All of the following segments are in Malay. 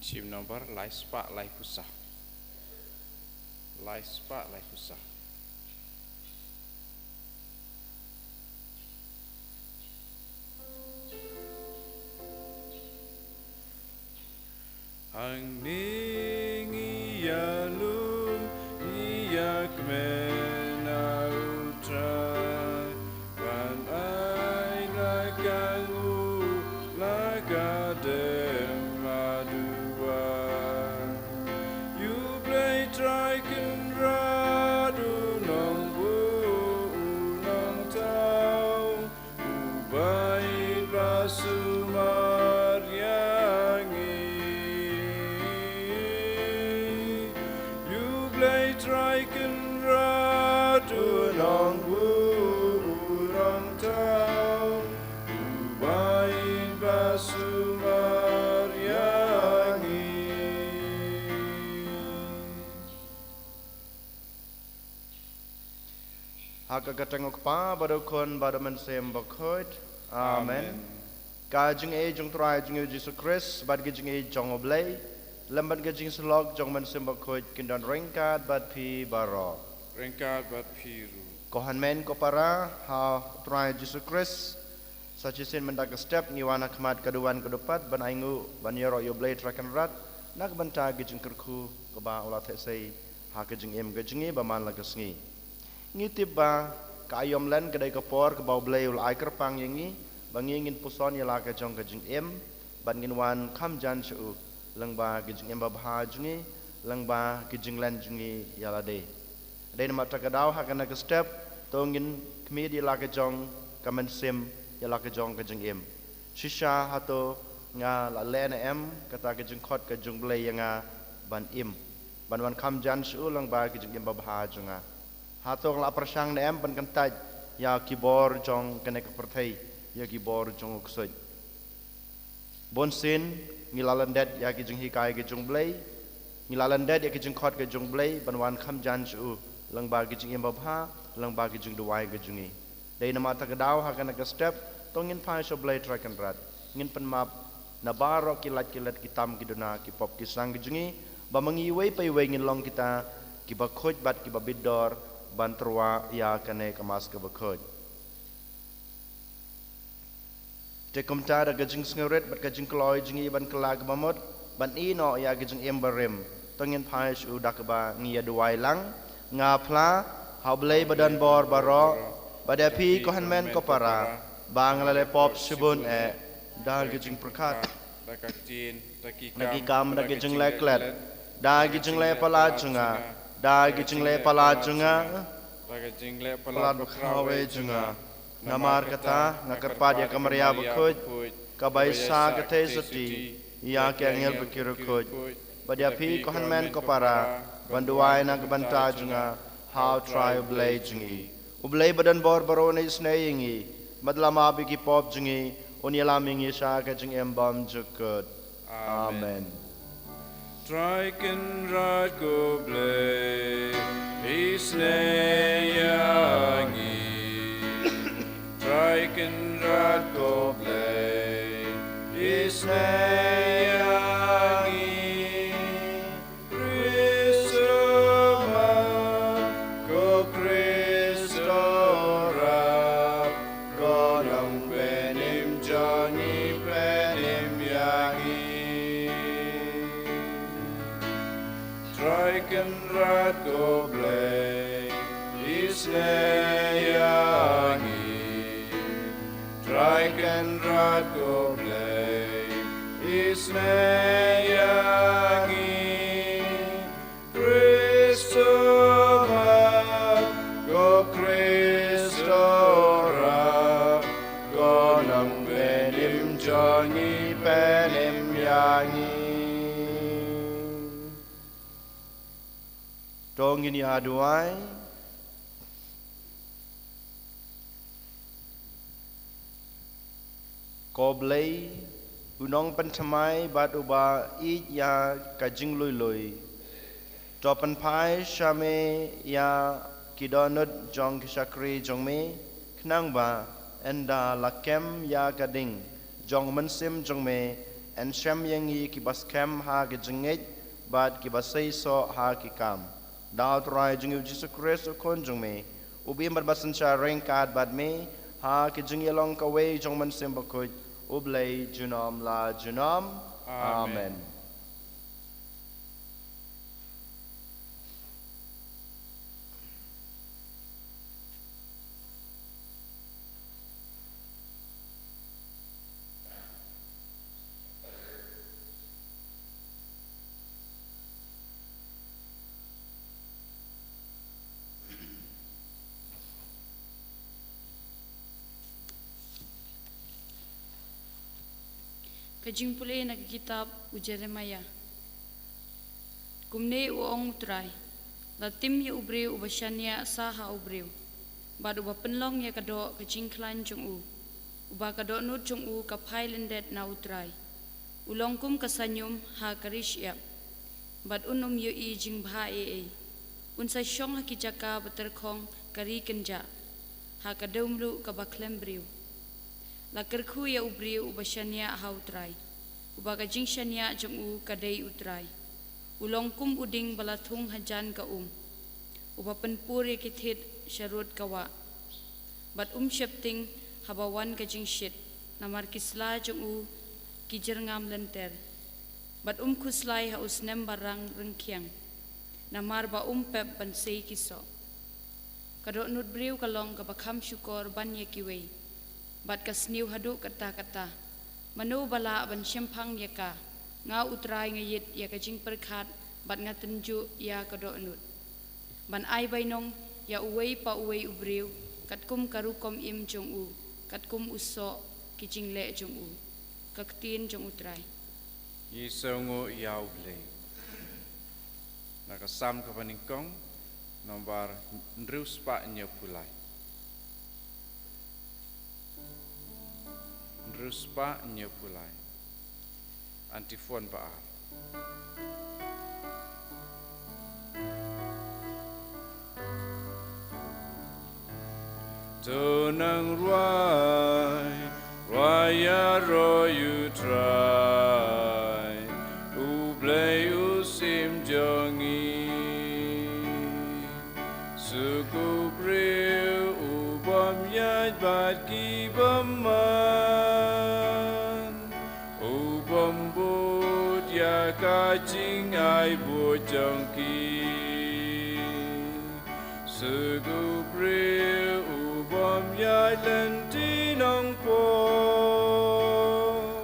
Chim nomor lai spa lai pusah. Lai spa lai pusah. Ang ning iyalum iyak mena ultra Van ay lagangu lagadem madua You play triken radu nong bu nong tau Ubay basumar Triken radu nong burong tau Ubain basumar yangi Haka katengok pa badokon badaman sem bakhot Amen Kajing jong try jing Jesus Christ bad gijing jong oblay Lamban gajing selog jong man sem bakhot kindan rengkat bad pi baro Rengkat bat piru Kohan men ko para ha try Jesus Christ sachisin mendak step ngiwana kmat kaduan kedepat ban aingu ban yoro yo blade trakan rat nak banta gijing kerku ko ba ulat sei ha gijing gajingi ba man lagasngi ngitip ba kayom len kedai kapor ke bau blay ul ai kerpang yangi bangingin puson yala ka jong gajing ban ginwan kham jan chu lengba gijing ba bha jungi lengba gijing len jungi yala de Dai nama takadau hakana ke step tongin kmi di la ke jong kamen sim ya la ke jong ke jeng shisha hato nga la lena kata ke jeng khot ke jong blay nga ban ban wan kham jan su lang ba ke jeng ba bha junga hato la persang ne ban kan taj ya kibor jong kene ke perthai ya kibor jong uksoj bon sin ngilalan det ya ke jeng hikai ke jong blay ngilalan det ya ke jeng khot ke jong blay ban wan kham jan su lang ba gijing babha lang ba gijing duwai gijingi dai nama takadau hakana ka step tongin pa so blay track and rat ngin pen map nabaro kilat kitam kiduna ki pop kisang gijingi ba mangiwei pai wei ngin long kita ki ba khoj bat ki ba bidor ban trwa ya kane kamas ka ba khoj te komta da gijing sngoret bat gijing kloy jingi ban kelag bamot ban ino ya gijing barem tongin pa so dakba ngia duwai lang nga pla hablay badan bor baro badapi kohan men ko para banglale pop subun dal gijing perkat Dakaktin nagikam nagijing leklet da gijing le pala junga da gijing le pala junga Dakakting le pala bkhawe junga namar kata ngakarpad ya kamarya bakhoj kabaisa gathe sati ya ke angel bekirukoj badapi kohan men ko para banduai na banta junga how try ublay jungi ublay badan bor barone snayingi madlama bigi pop jungi onyalamingi sha ka jing embam jukut amen Triken rad go blay isnayangi Triken rad go blay isnayangi Rad go blay isnayangi Triken rad go blay isnayangi Kristo go Kristo ra go nang benim jangi benim yangi Dong ini aduai Koblay unong pentamai bat uba ya kajing lui Topan pai shame ya kidonut jong kishakri jong me knang ba enda lakem ya kading jong mensim jong me en syam yangi ki baskem ha ki jengej bat ki basai so ha ki kam dao trai jungi Jesus Christ kon jung me ubi mat basan cha rengkat bat me ha ki jungi long ka we jong man sem bakoj ublei junom la junom amen. Kajing pulih nak kitab u Jeremia. Kumne u ong utrai. Latim ya ubreu u basyania saha ubreu. Bad uba penlong ya kado kajing klan jong u. Uba kado nut jong u kapai lendet na utrai. Ulongkum kasanyum ha karisyap. Bad unum yu i jing bha e. Unsa syong hakijaka beterkong kari kenja. Ha kadomlu kabaklem breu. Lakerku ya ubriu ubasyania ha utrai. Uba kajing syania jong u kadai utrai. Ulongkum uding balatung hajan ka Uba penpur ya kithit syarut kawa. Bat syepting habawan kajing syit. Namar kisla jong u kijerngam lenter. Bat kuslai ha usnem barang rengkiang. Namar ba pep bansei kiso. Kadok nut briu kalong kabakam syukor ban ya kiwei. Bat kasniu hadu kata-kata. Manu bala ban syempang yaka. Nga utrai ngayit ya kajing perkat. Bat nga tenju ya kadok nut. Ban ay bainong ya uwei pa uwei ubriu. Katkum karukom im jong u. Katkum uso kijing le jong u. Kaktin jong utrai. Yisongo yauble. Nakasam kapaningkong. Nomor ndrus pa nyepulai. Ruspa nyepulai antifon baar Tonang raya royu try ublei usim jongi suku priu ubam yaj bat kajing ai bu jongki sugu priu ubam ya lentinong pom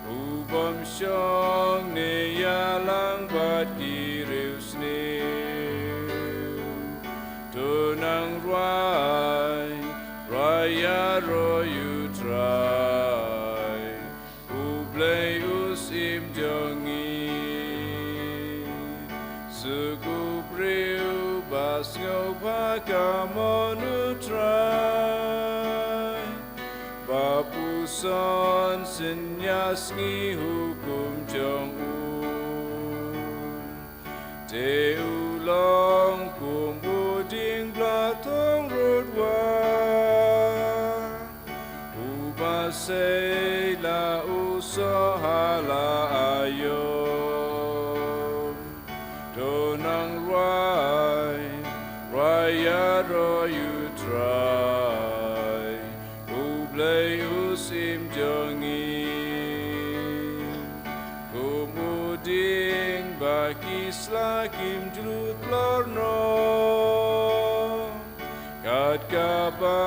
ubam syong ne ya lang bat kiriu snew tunang raya royu try ublei usim jongi suku priu bas ngopakamonu try bapuson senyasngi hukum jong te ulong kumbuding blatong rudwa ubasei la usahala ayo Donang raya royu try ublei usim jongi kumuding bakis lakim julut lorno kat kapa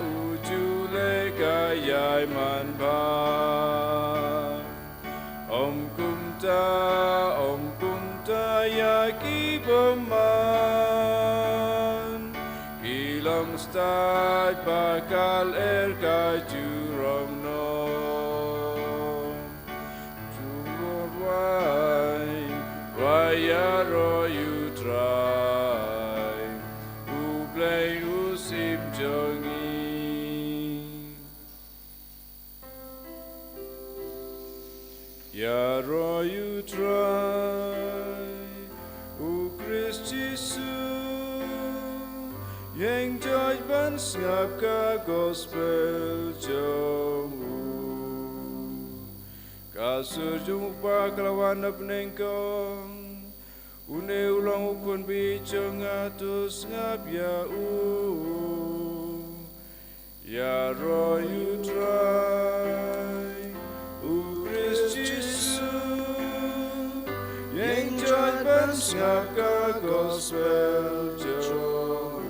ujule kayai manba om kumta yaki beman Kilang stad bakal kajurong no Juror raya royu try ublei usim jongi Ya royu try u Christ Jesus yang judge ban ngap ka gospel jong Lasur jumpa kelawan penengkong Une ulang ukun bicong atus ngabya Ya roh you try Christ Jesus Yang joy ben ngaka gospel jauh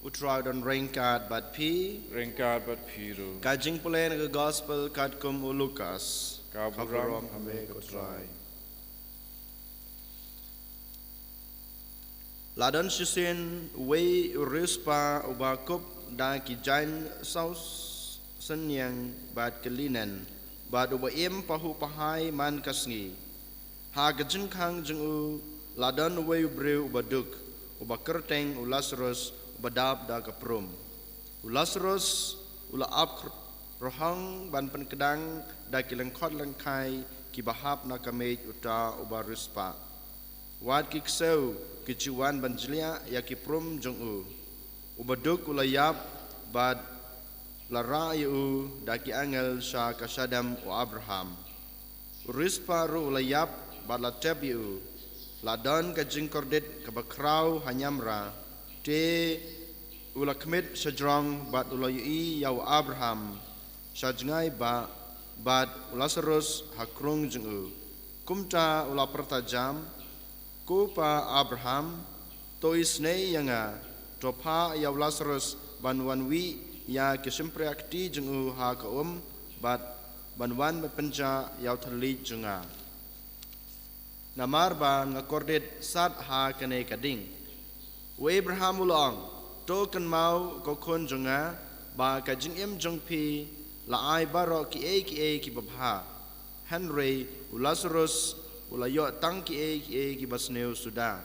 Utrai dan ringkat bat pi Rengkat bat piru kajing pulen ke gospel kat kum Lukas Kaburam hame utrai Ladan sisin wei rispa ubakup dan kijain saus senyang bat kelinen bat ubaim pahu pahai man kasngi ha gejeng kang jengu ladan wei breu ubaduk ubakerteng ulasros ubadab da kaprum ulasros ula ap rohang ban penkedang da kilengkot lengkai kibahap na kamej uta ubaruspa wat kikseu kicuan banjlia ya kiprum jongu ubaduk ulayap bad lara yu daki angel sha kasadam u Abraham urispa ru ulayap bad latep yu ladon kajing kordet kabakrau hanyamra te ulakmit sajrong bad ulayi yau Abraham sajngai ba bad ulasarus hakrung jongu kumta ula pertajam Kupa Abraham toisne yanga topa ya Lazarus banwanwi ya kisimpreakti jengu ha kaum bat banwan penja ya thali jenga namar ba ngakordet sat ha kane kading we Abraham ulong to kan mau ko kon jenga ba ka jing em jong pi la ai baro ki e ki babha Henry Lazarus ulayo tang ki e basneu sudah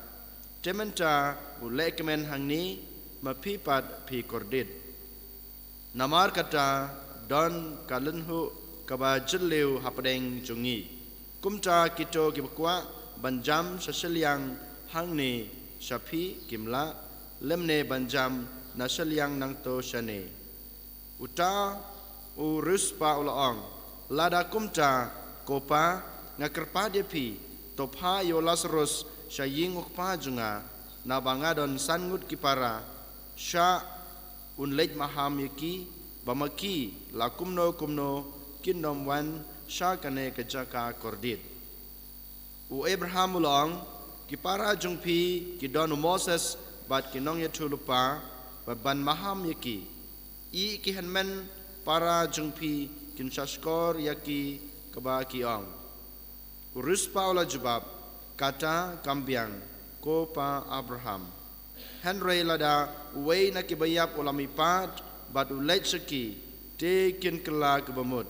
tementa ulekmen hangni mapipat pi kordit namar kata don kalenhu kaba jelleu hapadeng jungi kumta kito kibakwa banjam saselyang hangni sapi kimla lemne banjam naselyang nangto shane uta uruspa ulaong lada kumta kopa ngakerpa depi topha yo Lazarus syaying ukpa junga na bangadon sangut kipara sya unlej maham yaki bamaki lakumno kumno kinom wan sya kane kejaka kordit u Abraham ulong kipara jungpi kidon Moses bat kinong yatulupa baban maham yaki I kihanmen para jungpi kinsaskor yaki kabaki ong Uruspa ula jubab kata kambiang ko pa Abraham Henry lada uway na kibayap ulamipat bat ulet seki te kin kela kebamut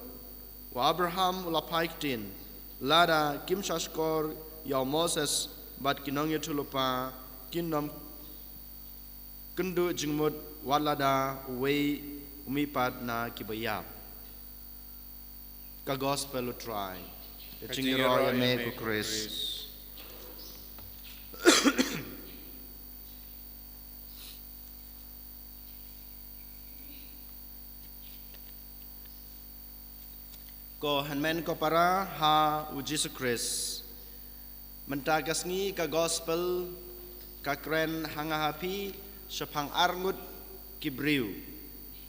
wa Abraham ula paiktin lada kim saskor ya Moses bat kinong yatulupa kinom kendu jingmut walada uway umipat na kibayap ka gospel utrai Kajing roy me ku Chris ko hanmen ko para ha u Jesus Christ mentagas ngi ka gospel ka kren hanga hapi sepang arngut kibriu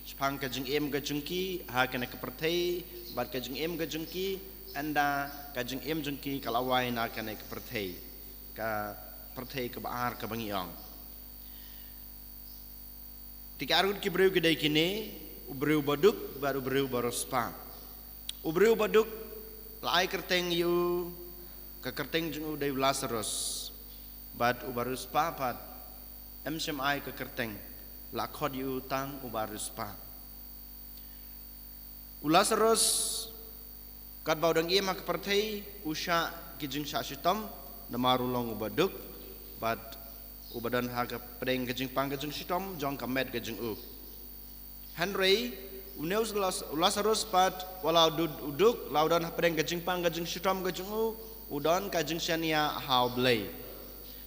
sepang kajing em kajungki ha kana kepertei bat kajing em kajungki anda kajing em jengki kalawai na kane ke perthei ke baar ke bangiong tika arut ki breu gedai kini ubreu baduk baru breu barospa ubreu baduk lai kerteng yu ke kerteng jeng udai Lazarus bad ubaruspa pat MCMI ke kerteng la khod yu tang ubaruspa Lazarus kat baudang ia mak perthei usha kijing sasitom namarulong ubaduk bat ubadan ha ka pedeng kijing pang kijing sitom jong kamet kijing u Henry uneus Lazarus pat walau uduk laudan pedeng kijing pang kijing sitom kijing u udon kijing siania how blay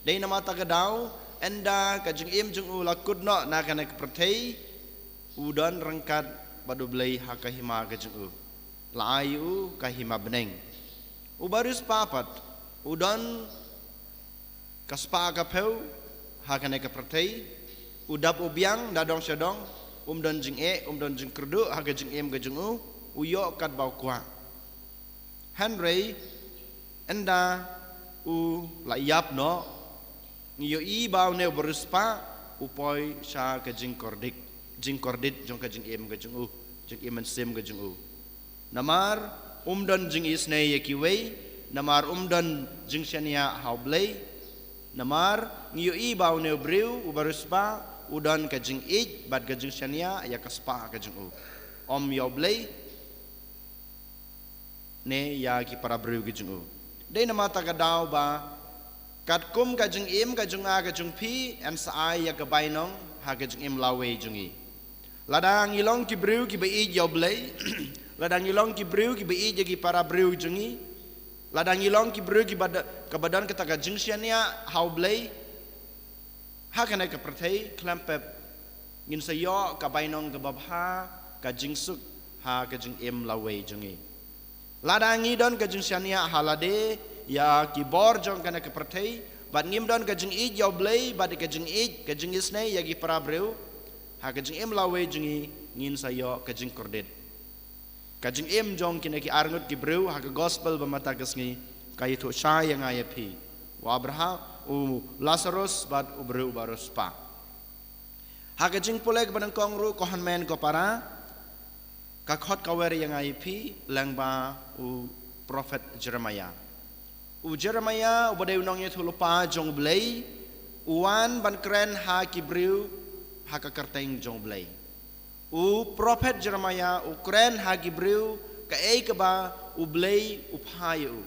dei nama ta gadau enda kijing im jing u lakudno na kana perthei udon rangkat badu blay hakahima gajung laayu kahima beneng ubaris papat udan kaspa kapeu hakane kapertei udap ubiang dadong syadong dan jing dan jing kerdu haga jing em gajung uyo kat bau kwa Henry enda layap no ngiyo i bau ne beruspa upoi sha ka jing kordit jong ka jing em jing em sem gajung namar dan jing isne yakiwei namar dan jing shania haublei namar ngiyo i bau ne breu ubaruspa udan kajing bad kajing shania ya kaspa kajing yoblei ne ya ki para breu kajing de nama takadaw ba katkum kajing kajing a kajing pi and saay ya kabainong ha kajing lawe jungi ladang ilong ki breu ki bai yoblei ladang ilong ki breu ki bai ki para breu jungi ladang ilong ki breu ki badan kata kajing shania haublei hakane ka perthei klampep ngin sayo ka bainong ka babha ka jingsuk ha ka jing lawe jungi ladangi don ka jing shania halade ya ki bor jong kana ka perthei bad ngim don ka jing yoblei bad ka jing isne ya gi parabreu ha ka jing lawe jungi ngin sayo ka jing kordet ka jing jong kina ki arngut ki breu ha ka gospel bamata kasngi kayito sha yang ayapi wa abraham Lazarus bad ubreu barus pa hakajing pulek banang kongru kohan men ko para kakhot kawer yang IP langba prophet Jeremiah Jeremiah ubadai unong ye thulupa jong blei uan ban kren ha kibreu ha ka kerteng jong blei prophet Jeremiah kren ha kibreu ka ka ba blei uphayu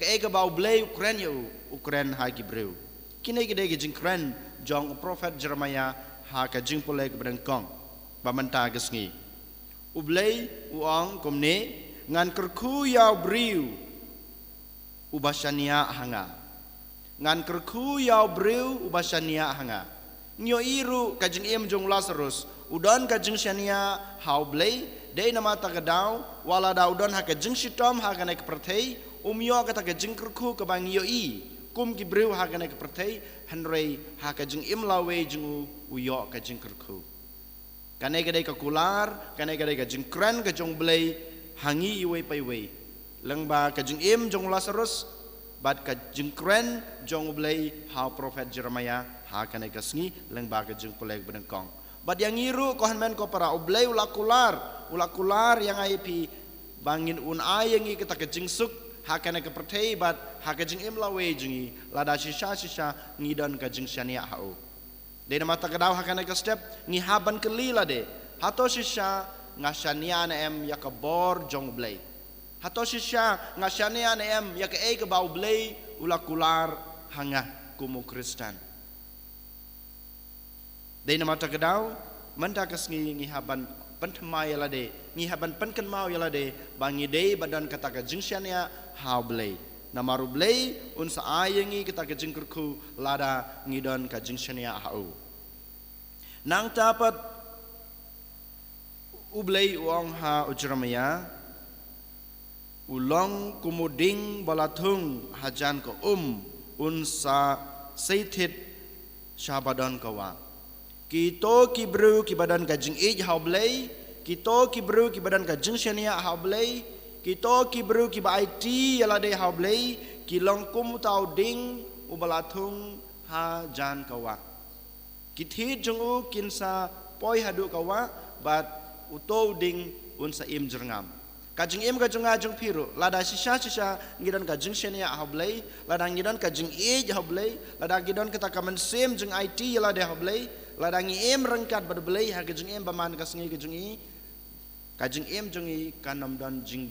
ka ba blei ukren ukren ha kibreu kini gede jing kren jong prophet Jeremiah ha ka jing pulek badang kong bamanta gesngi ublei uang komne ngan kerku yaw briu ubashania hanga ngan kerku yaw briu ubashania hanga nyo iru kajing jong Lazarus udan kajing shania hau blei dei nama takadaw wala daw don ha kajing shitom ha kana perthei umyo kata kajing kerku kabang yo kum ki breu ha kana perthei Henry ha kajing lawe jing uyo kajing kerku kanai kadai ka kular kanai kadai ka jing kren ka jong blei hangi iwe pai we lengba ka jing jong Lazarus bad ka jing kren jong blei ha prophet Jeremiah ha kanai ka sngi lengba ka jing pulek benengkong bad yang iru ko han men ko para ublei ulakular yang ai pi bangin un ayengi kita ka jing suk ha kanai ka perthei bad ha ka jing lawe jingi lada shisha ngidon ka jing shania hau de nama takadaw hakana ka step ngi haban kelila de hato shisha ngashania na ya ka bor jong blei hato shisha ngashania na ya ka ka bau blei ulakular hanga kumu Kristen de nama takadaw manta kasngi ngi haban penthmai la de ngi haban penken mau yala de bangi de badan kata ka jingshania ha blei namaru blei unsa ayengi kita ka jingkurku lada ngidon ka jingshania hau nang tapat ublei uang ha Jeremiah ulong kumuding balatung hajan ko unsa seitit syabadan kawa kito kibru ki badan ka jing hau blei kito kibru ki badan ka jingshania hau blei kito kibru ki ba IT yala de haublei kilong kum tau ding ubalatung ha jan kawa kithi jungu kinsa poi hadu kawa bat utou ding unsa jerngam kajing kajung ajung piru lada sisa ngidan kajing shenia haublei lada ngidan kajing haublei lada ngidan kita kamen sem jeng IT yala de haublei lada rengkat badblei ha kajing baman kasngi kajing jungi kanam dan jing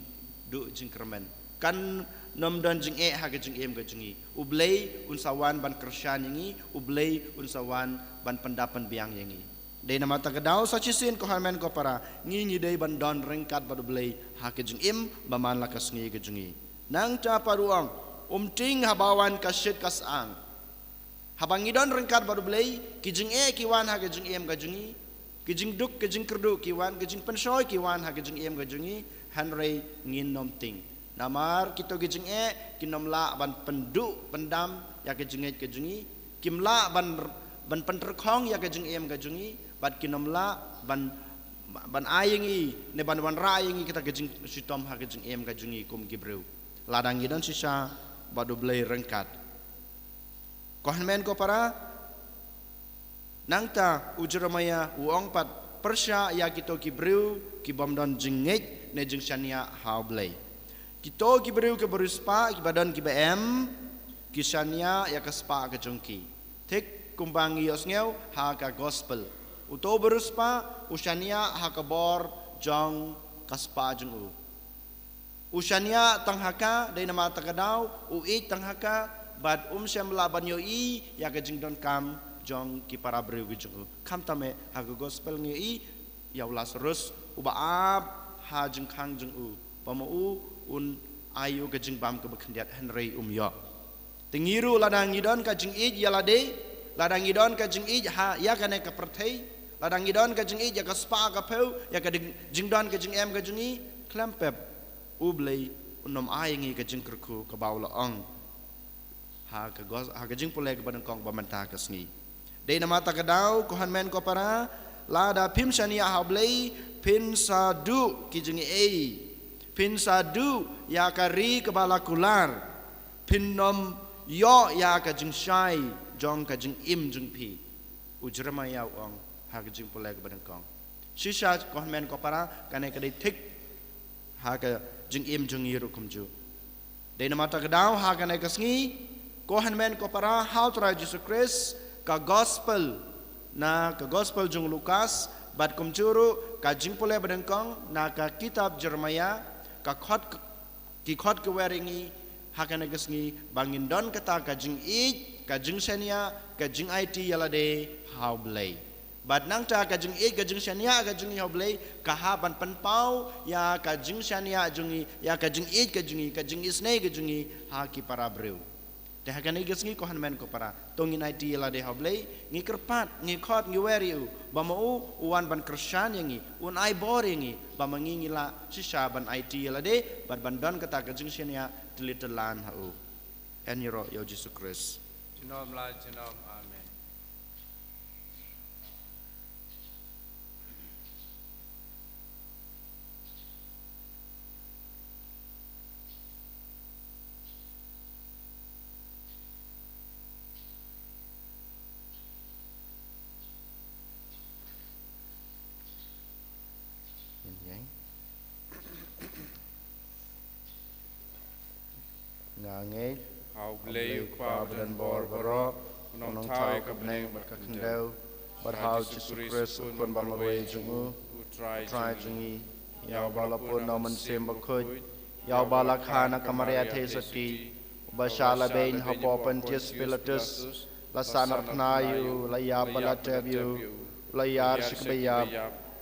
du jing kermen kan nom don jing ha jing ka jingi ublei unsawan ban kersyan yangi ublei unsawan ban pendapan biang yangi de nama takadaw sa chisin ko hamen ko para ngi dei ban don rengkat bad ublei ha jing baman lakas ngi ka jingi nang ta paruang ting habawan kasyet kasang habang idon rengkat bad ublei ki jing ki wan ha jing ka jingi kijing duk kijing kerdu kiwan kijing pensoy kiwan ha kijing em kijingi hanrei ngin nom ting namar kito kijing kinom la ban penduk pendam ya kijingi kimla ban penterkhong ya kijing em kijingi bat kinom la ban ayengi ne ban rayengi kita kijing sitom ha kijing em kijingi kum gibreu ladang gidan sisa badu blai rengkat kohan men ko para nangta ujeramaya uong pat persya ya kito kibreu kibam don jingej ne jing syania ha blai kito kibreu ke beruspa kibadan kibam kisania ya kaspa ke jongki tek kumbangi yosngeu ha ka gospel uto beruspa usania ha ka bor jong kaspa jengu usania tanghaka dai nama takadau ui tanghaka bad syam laban yo i ya ka jing don kam jong ki para breu jengu kam tame ha ka gospel ngi i ya Lazarus uba ab ha jing khang jengu pamu un ayu ka jing bam ka bakhendiat henrei yo tengiru ladang idon ka jing ij ya lade ladang idon ka jing ij ha ya ka ne ka perthei ladang idon ka jing ij ya ka spa ka peu ya ka jing don ka jing em ka jingi klempep ublei unom ayengi ka jing kerku ka baula ong ha ka jing pulai ka badan kong bamanta ka sngi dei nama ta ka dau ko han men ko para lada pim shania ha blei pin sadu ki jingi pin sadu ya ka ri ka bala kular pin nom yo ya ka jing shai jong ka jing im jing pi ujrama ya ong ha ka jing pulai ka badan kong shisha ko han men ko para kane ka dei thik ha ka jing im jing yiru kumju dei nama ta ka dau ha ka ne ka sngi ko han men ko para how to Jesus Christ ka gospel jung Lukas bat kumjuru ka jing pulai badan kong na ka kitab Jeremia ka khot ke weringi hakana gesngi bangin don kata ka jing ij ka jing senia ka jing it yalade haublei bat nang ta ka jing ij ka jing senia ka jing haublei ka ha ban penpau ya ka jing senia jungi ya ka jing ij ka jing isne ka jungi ha ki para breu te hakana gesngi ko han men ko para tongin it yalade haublei ngi kerpat ngi khot ngi weriu bamau uan ban kersan yangi un ai bor yangi bamangi ngila sisa ban it yalade bat ban don kata ka jing senia telitelan hau en yoro yo Jesus Christ Jinom la jinom amen. ngangej Hau bleu kwa kwa dan dan bor bor boro nong nong tau tau ka ka bneng bneng bar ka bakhendau barhau Jesus Christ kun bamwe jungu try jungi yaw balapun no man sem bakhoj yaw balakhana kamaria thesati bashala bein hapo pantius pilatus lasanar pnayu laya balatebu layar sikbayab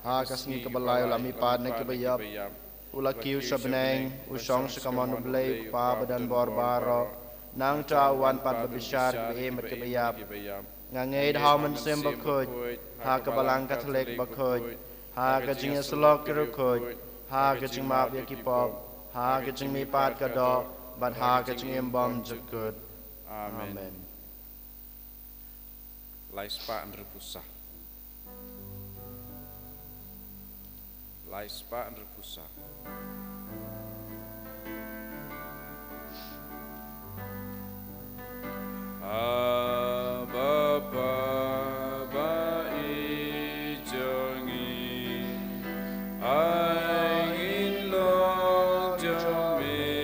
ha kasni kabalayo lami padne kabayab ulakiu sabneng usong sakaman blay pa badan borbaro nang tawan pat babishar be matbayab nganged hauman sem bakhoj ha kabalang kathlek bakhoj ha kajing slok kerkhoj ha kajing map yakipop ha kajing mi pat kado bat ha kajing embom jekut amen Laispa and repusa. Laispa and repusa. Bapa ba ijangi angin long jame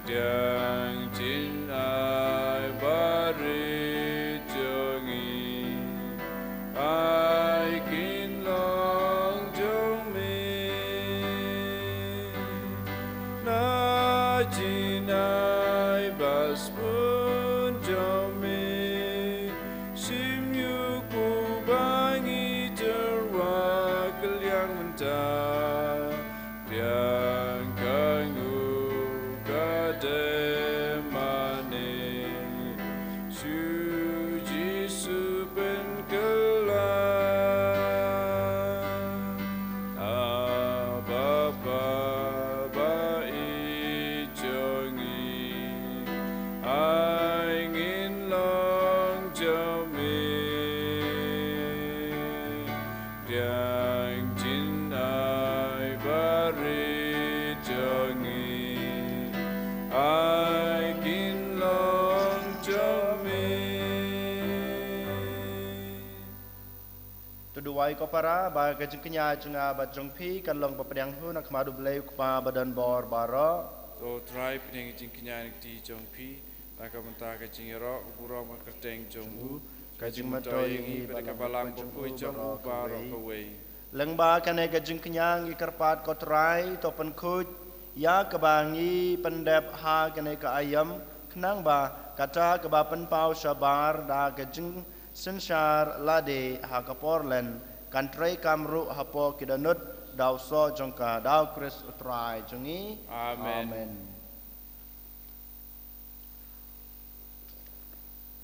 diang jin ai bari jangi ai kin long jame na jin ai bas pun jame sim yu ku bangi terwa kaliang mentah diang kangu kademane suji suben ke Toy ko para ba kajing kenya junga ba jong pi kan long papadang hu nak madu blay pa badan bor baro to try pinang jing kinyan ti jong pi naka menta ka jing ro buro ma kerteng jong u ka jing matoy ngi pada balang pokoi jong u baro ka wei leng ba kan kajing kenya ngi karpat ko try to pen khut ya ka ba ngi pendep ha kan ka ayam knang ba kata ka ba pen pau sabar da kajing Sensyar lade ha kaporlen kantrai kamru hapo kidanut daw so jongka daw Chris utrai jongi Amen.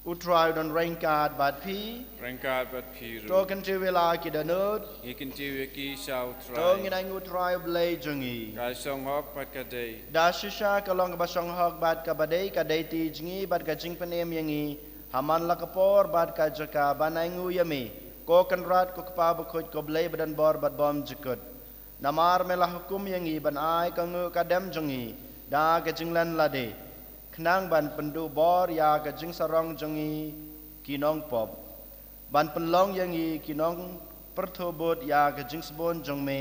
Utrai don rengkat bat pi Rengkat bat piru to kan wela kidanut ikin ti ki shau to try nginai utrai blay jongi ka song hok pat ka dei da shisha kalong ba song hok bat ka badai ka dai ti jingi bat ka jing penem yangi Haman la kapor bad ka jaka banangu yami ko kan rat ko kpa bukhut ko blay badan bor bad bom jikut namar mela hukum yangi ban ai kangu kadam jongi da ka jinglan lade knang ban pendu bor ya ka jing sarong jongi kinong pop ban penlong yangi kinong perthobot ya ka jing sabon jongme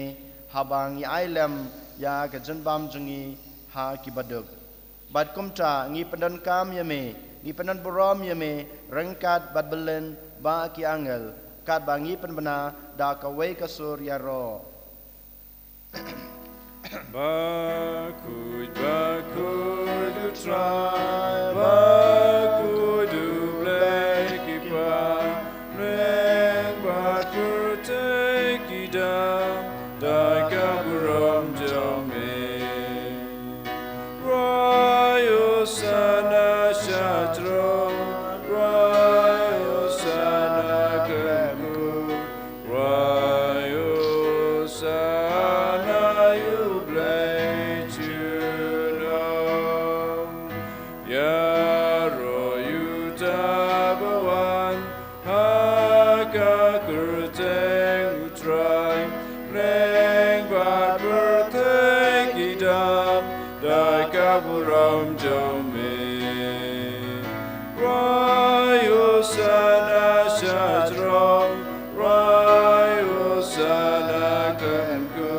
habang yi ailem ya ka jinbam jongi ha ki baduk bad kumta ngi pendan kam yami Ngi penan borom yame rengkat bad belen ba ki angel kat bangi pen bena da ka wei ka sur ya ro Bakud du try Bakud du blek ipa Reng bakud take ida Da kaburam jame Rayo sana shatro Rayo sana kemu Rayo sana you bless you know Yaro you tabawan Haka kurteng utrai Reng bat bertek idam Da kaburam jome Rayo sana shatrom Rayo sana kemku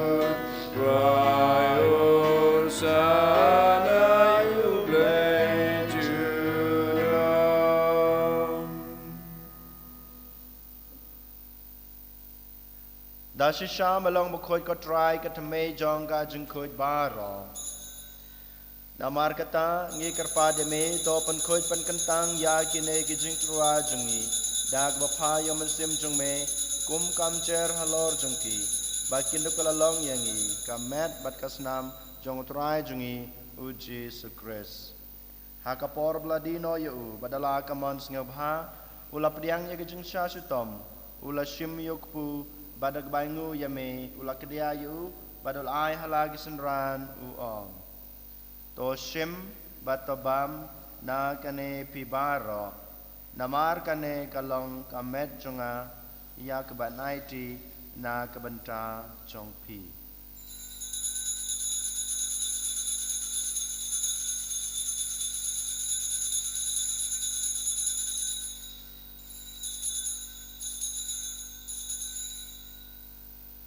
Rayo sana yuble juram da shisha malong bukhut ko try ka thme jong ka jing khut ba ro Namar kata ngi karpa de me to pen khoi pen kentang ya kine ki jing trua jungi dag bapha yom sim jung me kum kam cher halor jungki bakin du kala long yangi kamet bat kasnam jong trai jungi uji sukres hakapor bladino yu badala kamon ngabha ula priang ye ki jing sha sutom ula shim yukpu badag baingu yame ula kedia yu badal ai halagi senran uong To shim batabam na kane pibaro namar kane kalong kamet chunga ya kabanaiti na kabanta chongpi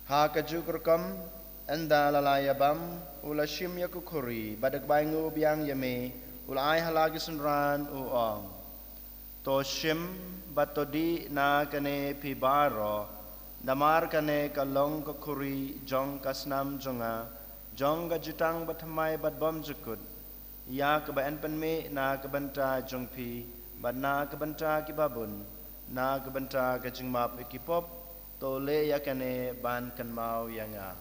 ha kajukurkam Anda lalayabam ula shim yakukuri badak baingu biang yame ula ai halagi sunran uong to shim batodi na kane pibaro namar kane kalong kukuri jong kasnam jonga jong gajutang bathamai batbom jukut ya kebaen penme na kebanta jongpi bat na kebanta kibabun na kebanta kajingmap ikipop to le yakane ban kanmau yanga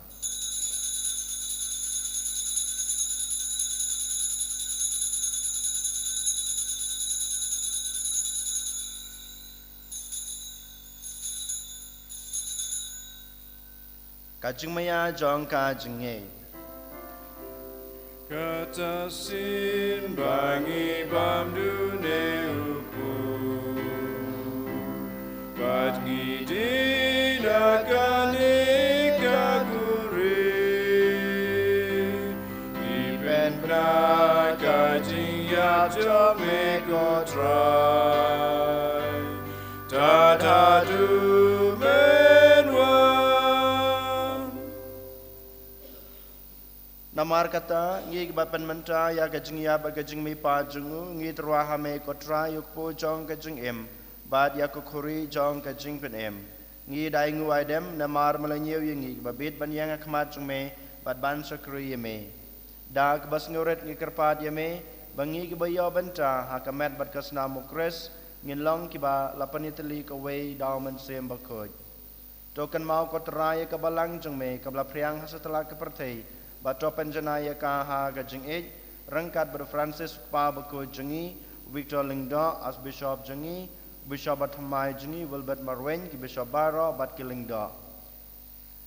Kajing maya jong kajing nge Kata sin bangi bam dune upu Bat gidi nakani kakuri Iben bra kajing ya jome ko try Ta ta du men wa Namar kata ngi bapan menta ya kajing ya ba kajing mi pa jungu ngi terwa hame kotra yuk po jong kajing em bad ya kukhuri jong kajing pen em ngi dai ngu aidem namar malanyiu ngi babit ban yang akmat jung me bad ban sakri me da bas nguret ngi kerpat me bangi ki bayo benta ha kamet bad kasna mukres ngin long ki ba lapanitali ka wei daw man sem bakoj token mau kotra ya ka balang jung me kabla priang hasatala ka pertei Bato penjenaya kaha kajing rangkat ber Francis pa bako jengi Victor Lingdo as Bishop jengi Bishop Bathamai jengi Wilbert Marwen ki Bishop Baro bat ki Lingdo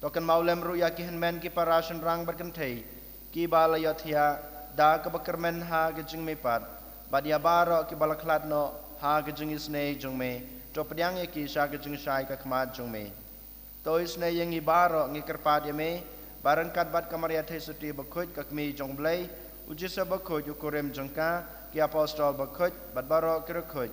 Token maulem ru ya ki henmen ki parashan rang berkentai ki bala yathia da ka bakermen ha kajing mepat badia Baro ki balaklat no ha kajing isne jungme to pediang ya ki sha kajing shai ka kmat jungme to isne yang i Baro ngi kerpat ya me Barangkat bat kamaria the suti bakut kakmi jong blai ujisa bakut ukurem jongka ki apostol bakut bat baro kirukut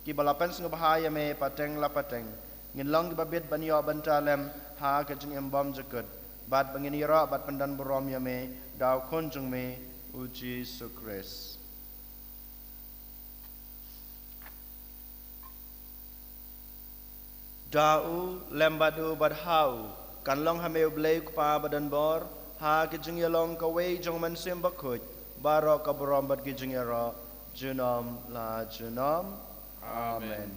ki balapan sing bahaya me pateng la pateng ngin long babit banyo bantalem ha ka jing embom jakut bat bangini ro bat pandan burom ya me daw konjung me uji sukres dau lembadu bat hau kan long hameu blai pa badan bor ha kijing yalong ka wei jong man sim bakut baro ka borom bat kijing yaro junom la junom amen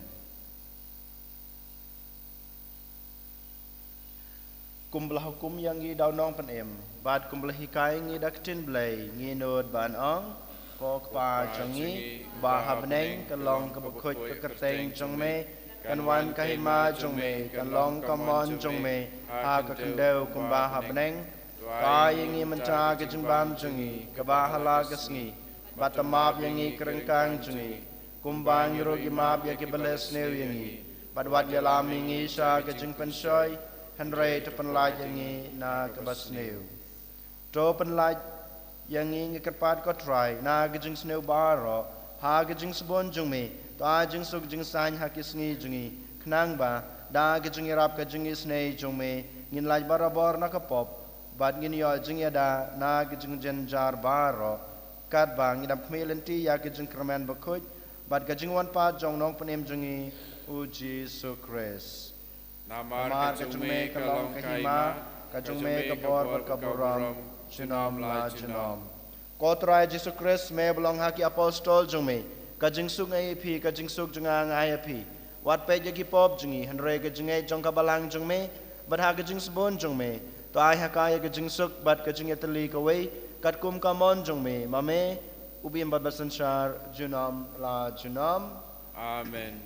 kumbelah hukum yang ngi daw nong pen em bat kumbelah hikai ngi daktin blai ngi nod ban ong ko pa jongi ba habneng ka long ka bakut ka kerteng jong me kan wan kahima jong me kan long kamon jong me ha ka kendeu kumba habneng ka yangi menta ke jembam jongi ka ba hala gasngi batamap yangi kerengkang jongi kumba ngiro gi map ya ke beles neu yangi badwat yalam yangi sha ke jeng pensoi henre te penlaj yangi na ke bas neu to penlaj yangi ngekerpat ko try na ke jeng sneu baro ha ke jeng sebon jong me ta jing suk jing san ha ki sngi jungi knang ba da ge jungi rap ka jungi snei jung me ngin laj barabor na ka pop bad ngin yo jing ya da na ge jing jen jar baro kat ba ngin dam khmelenti ya ge jing kramen ba khoj bad ga jing wan pa jong nong panem jungi uji sukres Namar ka jung me ka long ka hima ka jung me ka bor bar ka boram chinom la chinom kotrai jesu kris me belong ha ki apostol jung me kajing suk ngai phi kajing suk junga ngai phi wat pe jagi pop jungi hanre kajing ai jong ka balang jong me bat ha kajing sbon jong me to ai ha ka ya kajing suk bat kajing etli ka wei kat kum ka mon jong me mame ubi mbad basan shar junam la junam amen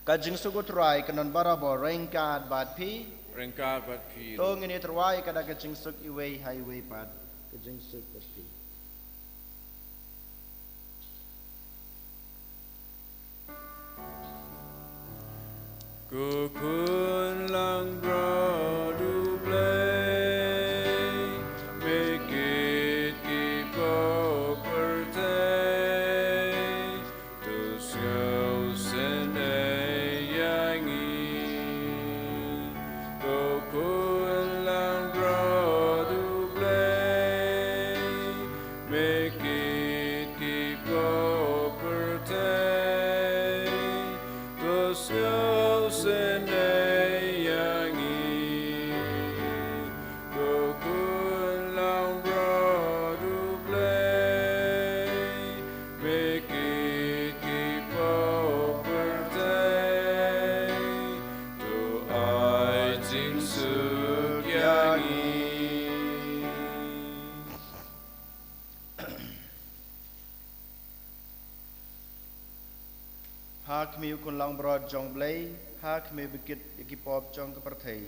kajing suk utrai kanon barabo rengkat bat phi rengkat bat phi to ngini terwai kada kajing suk iwei highway pat kajing suk bat phi Kukun lang bradu play, make it keep over day, to show send a yangi. Kukun lang bradu play, make it keep over day, to show hak mi kun lang brod jong blai hak mi bikit ikipop jong ke perthei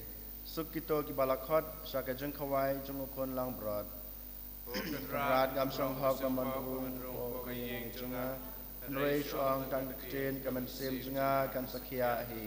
suk kito ki balakhot sa ka jong khawai jong kun lang brod rat gam song hok ka man ru ko yeng jonga rei song tang tin ka man sim jonga kan sakhia hi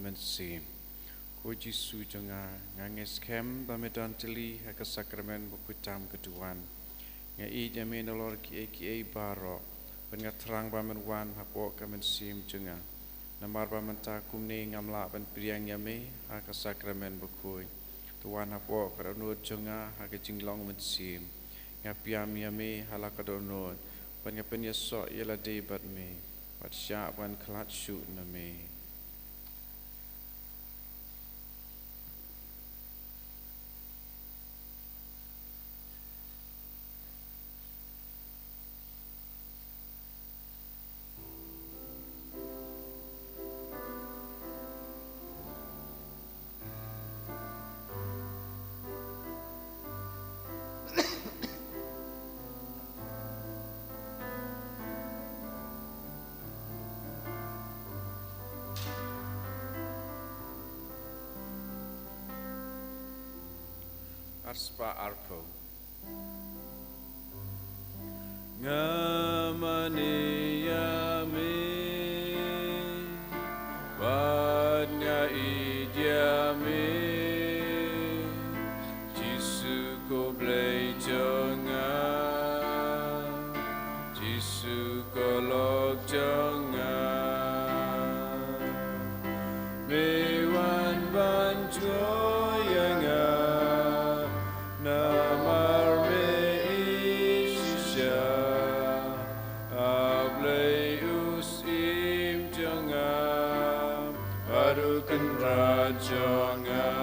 men sim ko Jisu jonga nganges kem bamedan teli ha sakramen bukutam keduan nga I jame nolor ki baro pengat terang bamen wan hapo kamen sim jonga namar bamen ta kumne ngamla ban priang yame ha sakramen bukui tuan hapo karonut jonga ha jinglong men sim nga piam yame hala kadonot ban ngapen yeso yela debat me wat sya ban klat shu na me Arspa Arpo Ngamane yame Wad nga idyame Jisu ko blay jonga Jisu ko lok jonga Mewan ban joyanga Namar me isya Ablay usim jonga Adukan rajonga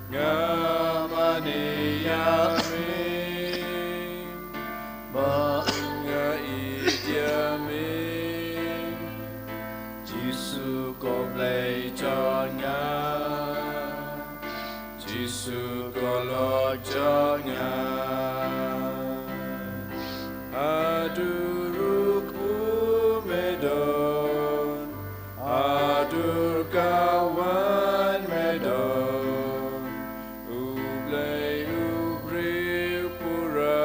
Ngamane yame Nga idyame Jisu ko blay jonga Jisu kolok jonga Aduruk medon Adur kawan medon Ublay ubri pura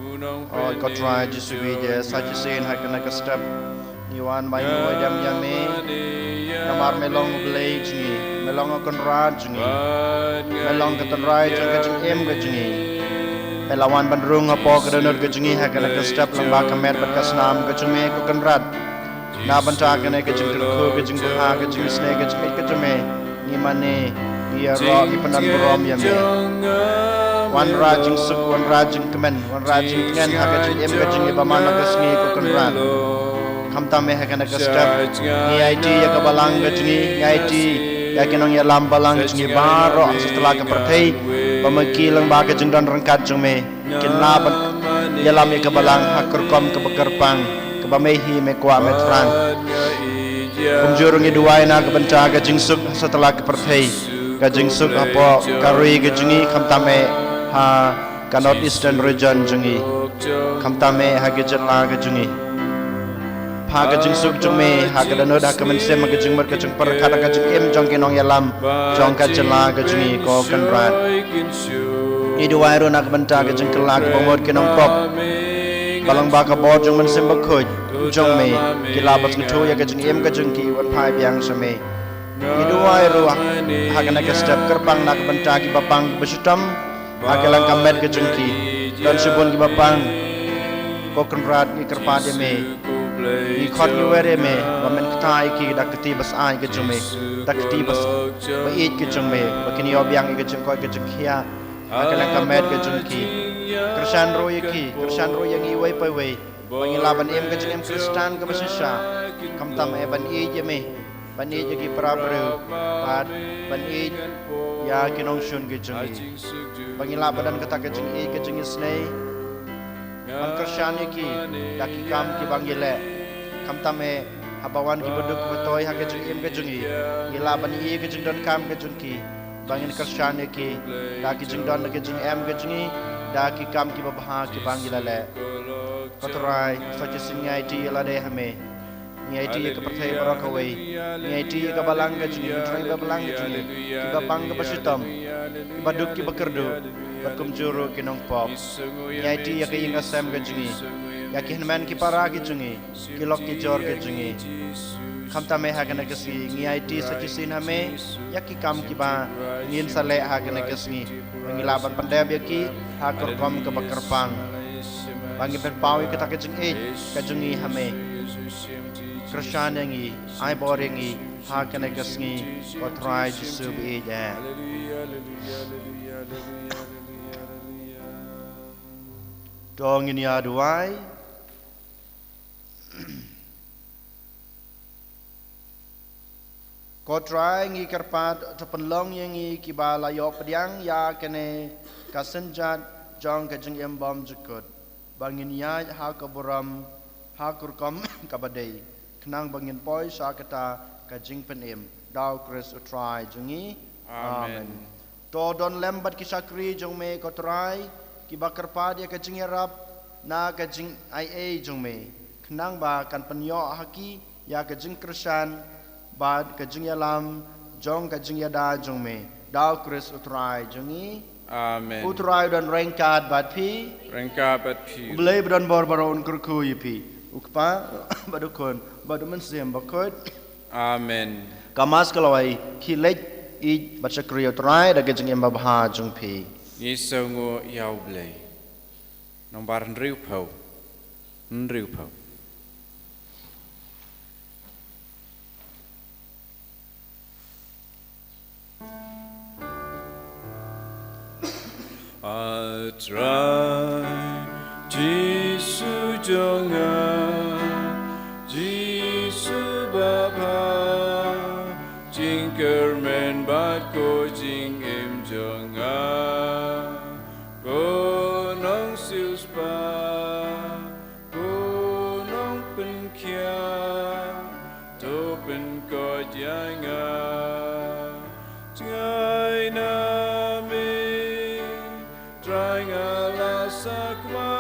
Unong Oh, God try Jisu video saja sen hakana ka step Iwan bayi wajam yame Namar melong belai jengi melong akan raj jengi melong ketenrai jeng kejeng em kejengi pelawan bandrung apa kedenur kejengi hakana ka step lembah kamer berkasnam kejeme kukan rat na banta kene kejeng kerku kejeng buha kejeng sne kejeng ni mane dia ro ni pendan berom yame wan rajing suk wan rajing kemen wan rajing ngen hakajeng em kejeng bamana kesngi kukan rat kamta me hakana ka step ni IT ya ka balang gajni ni IT ya kinong ya lam balang gajni baro setelah ka perthai pamaki lang ba ka jengdan rangkat jeng me kinaban ya lam ya ka balang hakor kom ka bakarpang ka bamehi me kwa me trang kumjurung iduai na ka banca ka jingsuk setelah ka perthai ka jingsuk apo karui gajni kamta me ha ka north eastern region jengi kamta me ha gejala gajni Haga jeng suk jeng me haga danod haga mensem haga jeng mer kajeng per kata kajeng em jong kenong yalam jong kajela kajeng ko kenrat ni dua ero nak benta kajeng kelak pomod kenong pop balang baka bo jong mensem bakoj jong me kilabas ngetho ya kajeng em kajeng ki wan pai biang same ni dua ero haga nak step kerbang nak benta ki bapang besutam haga lang kamet kajeng ki dan sebon ki bapang ko kenrat ni kerpa de me ni khot ni were me wamen ktai ki dakti bas ai ke jume dakti bas ba it ke jume bakini obyang ke jum ko ke jukhiya akalang kamet ke jumki krishan ro yang i wai pai wai bangi laban em ke jum kristan ke basisha kamtam e ban i je me ban i je ki prabru pat ban i ya kinong shun ke jumi bangi laban kata ke jum i ke jum snei Ang Krisyani ki daki kam ki bangile kam tame habawan ki beduk betoy hake jung im ke jungi ilaban i ke jung don kam ke jung ki bangin Krisyani ki daki jung don ke jung em ke jungi daki kam ki babha ki bangile le kotrai saja singai ti lade hame ngai ti ke perthai barakawai ngai ti ke balang ke jungi betrai balang ke jungi ki babang ke basitam ki baduk ki bekerdu Bakum juru kinong pop Nyaiti ya ke inga sem ke jungi Ya ki henman ki para ki jungi Kilok ki jor ke jungi kam tame hagana kasngi ngi IT sachisin hame yaki kam kiba ngin sale hagana kasngi mengilaban pandai yaki hakor kom ke bakarpang bangi perpawi kita kejeng kejungi hame Krishan yangi ai boringi hagana kasngi kotrai jisu bi ya dong ini aduai Kotrai ngi karpat tepenlong yang ngi kibala yo pediang ya kene kasenjat jong kajeng embom jekut bangin ya ha kaburam ha kurkom kabadai kenang bangin poi sa kata kajeng penim dau kris utrai jungi amen to don lembat kisakri jong me kotrai kibakar pa dia kajeng yarap na kajeng ai jong me kenang ba kan penyo haki ya kajeng krisan bad kajing yalam jong kajing yada jong me dau kris utrai jongi amen utrai dan rengkat bad pi belai dan bor-bor kurku yipi ukpa badukon badumen sem bakot amen kamas kalawai kilej I bachakri utrai da kajing yamba bha jong pi Nisongo yau blei nombar nriu pau Atrai Jisu jangan Jisu Bapa Jingker men bat ko jing im jangan Ko nong sius pa Ko nong pen kia To pen ko jangan Jangai nami Trying ala sakma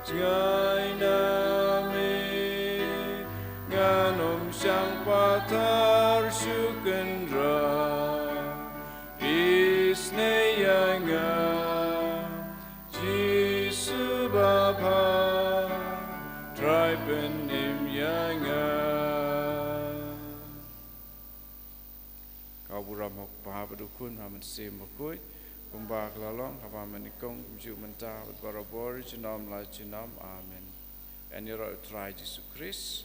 Jangai nami Nganom siyang patar syukendra Isneyanga Jisu Bapa Try penim yanga Kau buram hok pahabadukun Haman sim bakui Kumbak lalong haba menikong kumju mentah barabor jinam la jinam amen. Eniro utrai Yesus Kristus